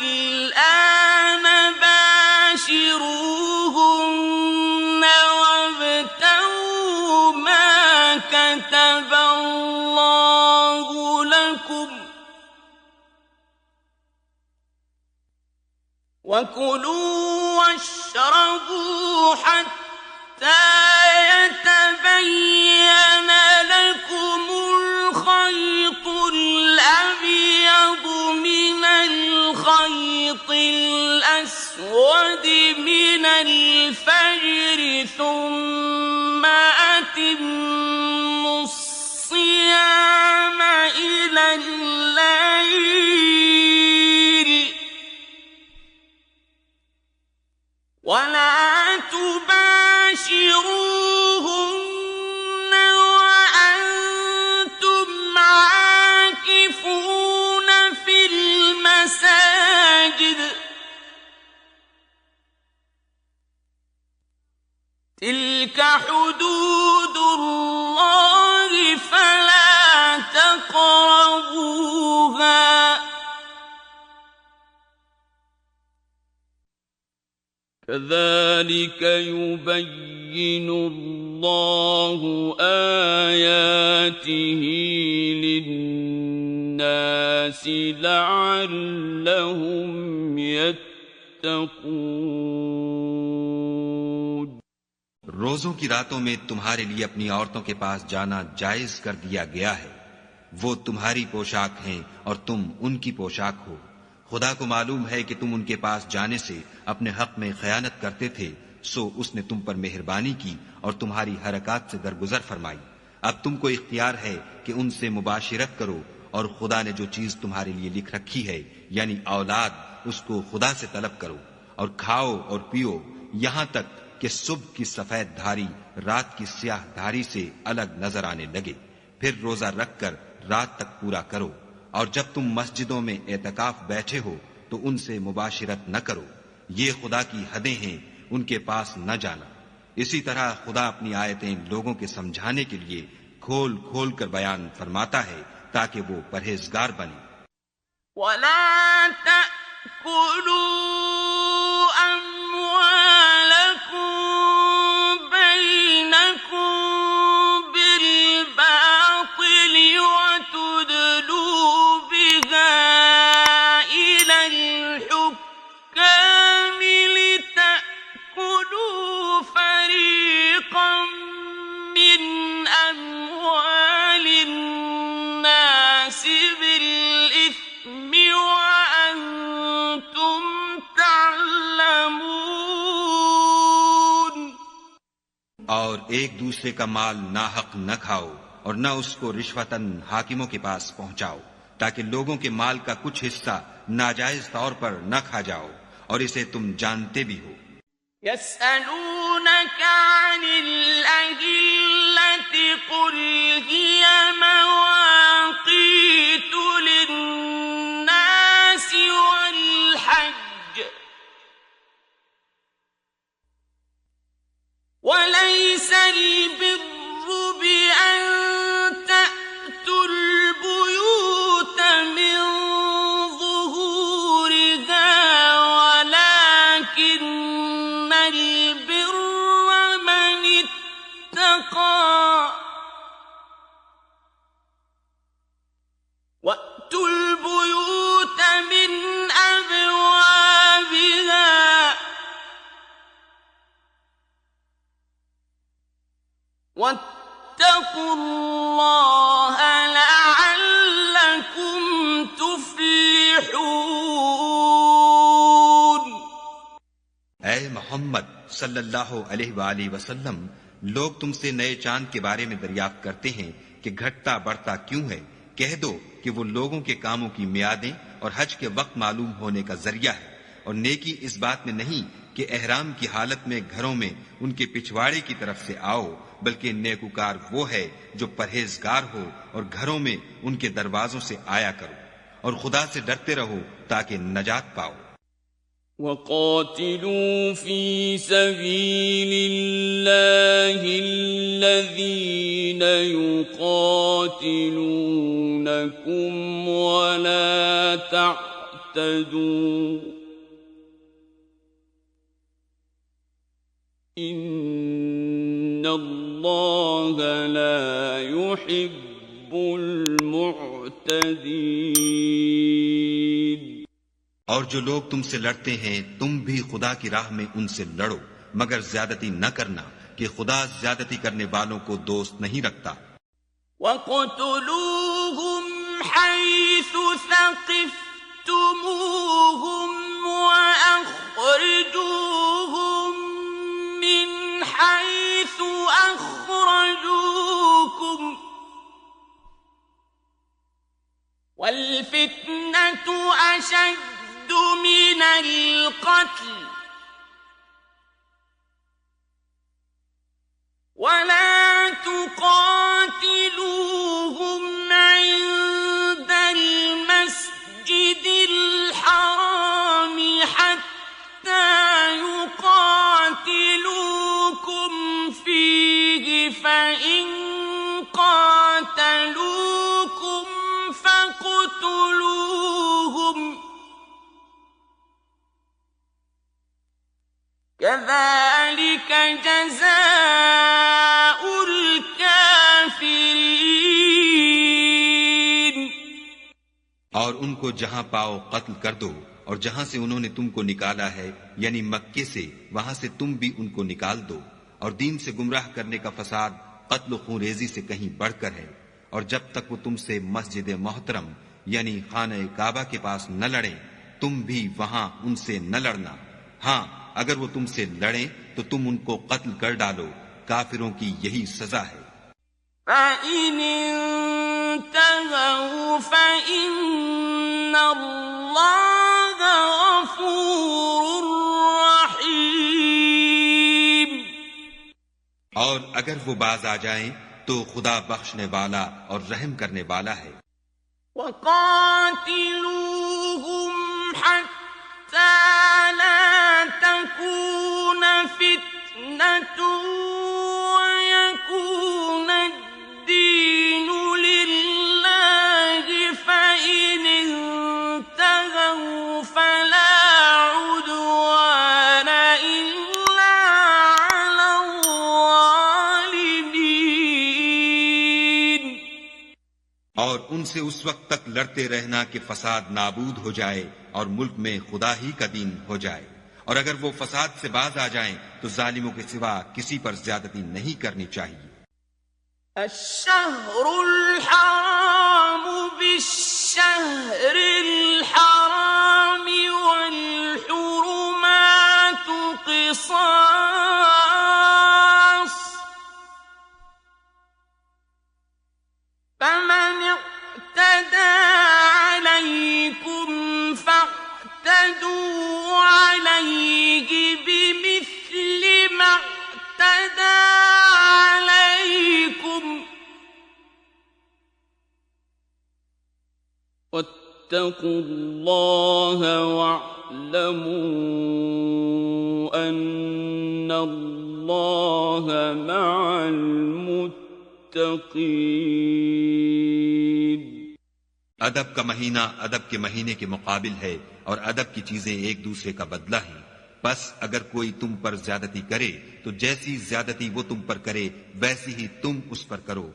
فالآن باشروهن وابتغوا ما كتب الله لكم وكلوا واشربوا حتى يتبين لكم الخيط الأبيض من الخيط الأسود من الفجر ثم أتموا الصيام إلى الليل ولا تباشروهن وأنتم عاكفون في المساجد تلك حدود الله فلا تقربوها كذلك يبين الله آياته للناس لعلهم يتقون। रोजों की रातों में तुम्हारे लिए अपनी औरतों के पास जाना जायज कर दिया गया है। वो तुम्हारी पोशाक हैं और तुम उनकी पोशाक हो। खुदा को मालूम है कि तुम उनके पास जाने से अपने हक में खयानत करते थे, सो उसने तुम पर मेहरबानी की और तुम्हारी हरकत से दरगुजर फरमाई। अब तुमको इख्तियार है कि उनसे मुबाशिरत करो और खुदा ने जो चीज तुम्हारे लिए लिख रखी है यानी औलाद, उसको खुदा से तलब करो और खाओ और पियो यहाँ तक कि सुबह की सफेद धारी रात की स्याह धारी से अलग नजर आने लगे। फिर रोजा रखकर रात तक पूरा करो और जब तुम मस्जिदों में एतकाफ बैठे हो तो उनसे मुबाशिरत न करो। ये खुदा की हदें हैं, उनके पास न जाना। इसी तरह खुदा अपनी आयतें लोगों के समझाने के लिए खोल खोल कर बयान फरमाता है ताकि वो परहेजगार बने। वला तअकुलू अम्वालकुम बैनकुम बिलबातिल वतुदलू बिहा इलल हुक्काम लितअकुलू फरीक़न मिन अम्वालिन नास बिल-इथ्मि वअन्तुम तअलमून। और एक दूसरे का माल नाहक न खाओ और न उसको रिश्वतन हाकिमों के पास पहुंचाओ, ताकि लोगों के माल का कुछ हिस्सा नाजायज तौर पर न खा जाओ और इसे तुम जानते भी हो। यस्अलूनका अनिल अहिल्लति कुल हिय मवाक़ीतु लिन्नासि वल हज्ज वलैसल बिर्रु बिअन तअतुल बुयूत मिन ज़ुहूरिहा वलाकिन्नल बिर्र मन इत्तक़ा वअतुल बुयूत मिन अबवाबिहा वत्तक़ुल्लाह लअल्लकुम तुफ्लिहून। ऐ मोहम्मद सल्लल्लाहु अलैहि वसल्लम, लोग तुमसे नए चांद के बारे में दरियाफ्त करते हैं कि घटता बढ़ता क्यों है। कह दो कि वो लोगों के कामों की मियादें और हज के वक्त मालूम होने का जरिया है, और नेकी इस बात में नहीं कि एहराम की हालत में घरों में उनके पिछवाड़े की तरफ से आओ, बल्कि नेकुकार वो है जो परहेजगार हो और घरों में उनके दरवाजों से आया करो और खुदा से डरते रहो ताकि नजात पाओ। वक़ातिलू फ़ी सबीलिल्लाहि अल्लज़ीना युक़ातिलूनकुम वला فاعتدوا إن الله لا يحب المعتدين और जो लोग तुमसे लड़ते हैं तुम भी खुदा की राह में उनसे लड़ो, मगर ज्यादती न करना कि खुदा ज्यादती करने वालों को दोस्त नहीं रखता। وَاقْتُلُوهُمْ حَيْثُ ثَقِفْتُمُوهُمْ وَأَخْرِجُوهُمْ مِنْ حَيْثُ أَخْرَجُوكُمْ وَالْفِتْنَةُ أَشَدُّ مِنَ الْقَتْلِ وَلَا تُقَاتِلُوهُمْ عِندَ الْمَسْجِدِ الْحَرَامِ حَتَّى يُقَاتِلُوكُمْ فِيهِ فَإِنْ قَاتَلُوكُمْ فَاقْتُلُوهُمْ كَذَلِكَ جَزَاءُ الْكَافِرِينَ और उनको जहां पाओ कत्ल कर दो, और जहां से उन्होंने तुमको निकाला है यानी मक्के से, वहां से तुम भी उनको निकाल दो। और दीन से गुमराह करने का फसाद कत्ल खूनरेजी से कहीं बढ़कर है। और जब तक वो तुमसे मस्जिद मोहतरम यानी खाने काबा के पास न लड़े, तुम भी वहां उनसे न लड़ना। हाँ, अगर वो तुमसे लड़ें तो तुम उनको कत्ल कर डालो। काफिरों की यही सजा है। فَإِنِ انتهوا فَإِنَّ اللَّهَ غَفُورٌ رَّحِيمٌ और अगर वो बाज आ जाएं तो खुदा बख्शने वाला और रहम करने वाला है। وَقَاتِلُوهُمْ حَتَّى لَا تَكُونَ فِتْنَةٌ وَيَكُونَ الدِّينُ لِلَّهِ فَإِنِ انتَهَوْا فَلَا عُدْوَانَ إِلَّا عَلَى الظَّالِمِينَ और उनसे उस वक्त तक लड़ते रहना कि फसाद नाबूद हो जाए और मुल्क में खुदा ही का दीन हो जाए। और अगर वो फसाद से बाज आ जाएं तो जालिमों के सिवा किसी पर ज्यादती नहीं करनी चाहिए। الشهر الحرام بالشهر الحرام والحرمات قصاص فمن اعتدى عليكم فاعتدوا عليه بمثل ما اعتدى عليكم واتقوا الله واعلموا أن الله مع المتقين अदब का महीना अदब के महीने के मुकाबिल है और अदब की चीजें एक दूसरे का बदला है। बस अगर कोई तुम पर ज्यादती करे तो जैसी ज्यादती वो तुम पर करे वैसी ही तुम उस पर करो।